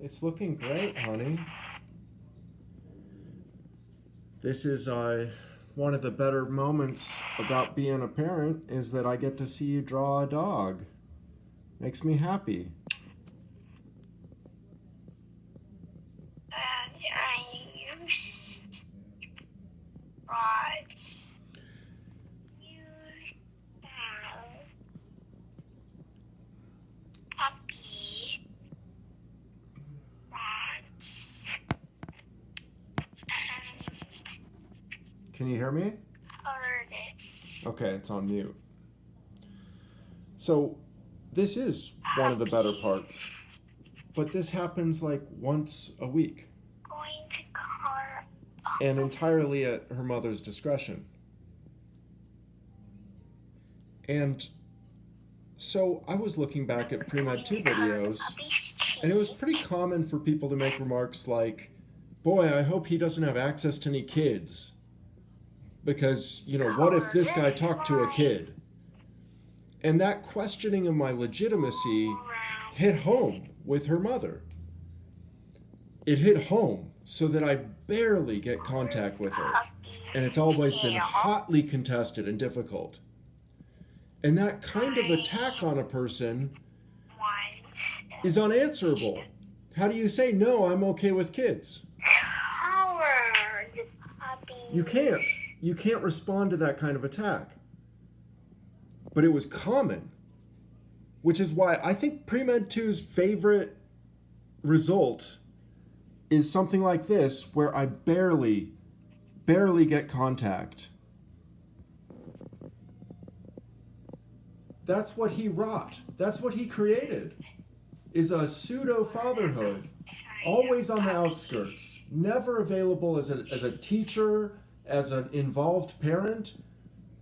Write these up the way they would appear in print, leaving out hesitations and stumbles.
It's looking great, honey. This is one of the better moments about being a parent is that I get to see you draw a dog. Makes me happy. I used rods. You have puppy rods. And Can you hear me? artists. Okay, it's on mute. So, this is one of the better parts. But this happens like once a week Going to car. and entirely at her mother's discretion. And so I was looking back at Pre-Med 2 videos, and it was pretty common for people to make remarks like, boy, I hope he doesn't have access to any kids. Because, what if this guy talked to a kid? And that questioning of my legitimacy hit home with her mother. It hit home so that I barely get contact with her. And it's always been hotly contested and difficult. And that kind of attack on a person is unanswerable. How do you say, no, I'm okay with kids? You can't. You can't respond to that kind of attack. But it was common, which is why I think Pre-Med 2's favorite result is something like this, where I barely get contact. That's what he wrought. That's what he created, is a pseudo-fatherhood, always on the outskirts, never available as a teacher, as an involved parent.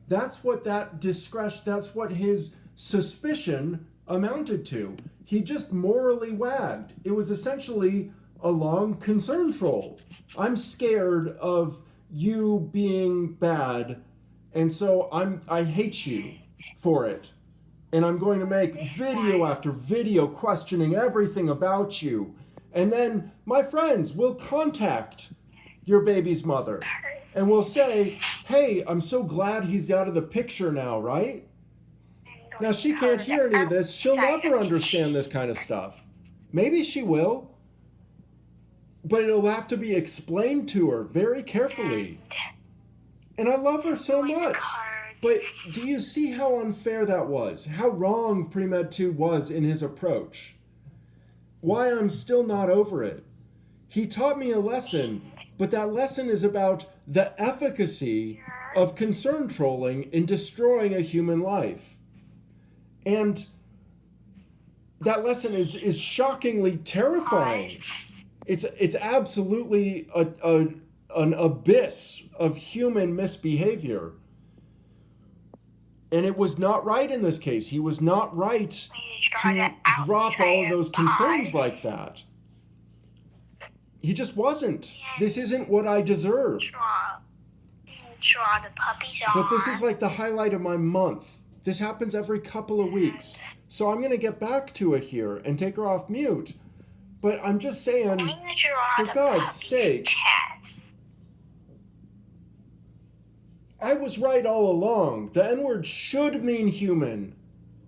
That's what that discretion, that's what his suspicion amounted to. He just morally wagged. It was essentially a long concern troll. I'm scared of you being bad, and so I hate you for it. And I'm going to make video after video questioning everything about you. And then my friends will contact your baby's mother and will say, hey, I'm so glad he's out of the picture now, right? Now, she can't hear any of this. She'll never understand this kind of stuff. Maybe she will. But it'll have to be explained to her very carefully. And I love her so much. But do you see how unfair that was? How wrong Pre-Med 2 was in his approach? Why I'm still not over it. He taught me a lesson, but that lesson is about the efficacy of concern trolling in destroying a human life. And that lesson is shockingly terrifying. It's absolutely an abyss of human misbehavior. And it was not right in this case. He was not right to drop all of those concerns like that. He just wasn't. This isn't what I deserve. Draw the puppies on. But this is like the highlight of my month. This happens every couple of weeks. So I'm going to get back to it here and take her off mute. But I'm just saying, for God's sake, I was right all along. The N-word should mean human.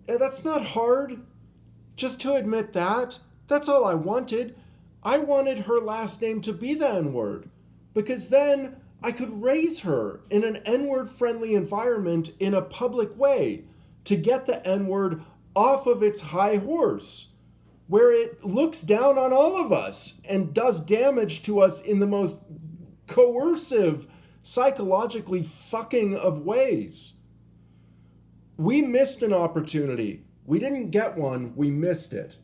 That's not hard. Just to admit that. That's all I wanted. I wanted her last name to be the N-word. Because then I could raise her in an N-word friendly environment in a public way to get the N-word off of its high horse, where it looks down on all of us and does damage to us in the most coercive, psychologically fucking of ways. We missed an opportunity. We didn't get one, we missed it.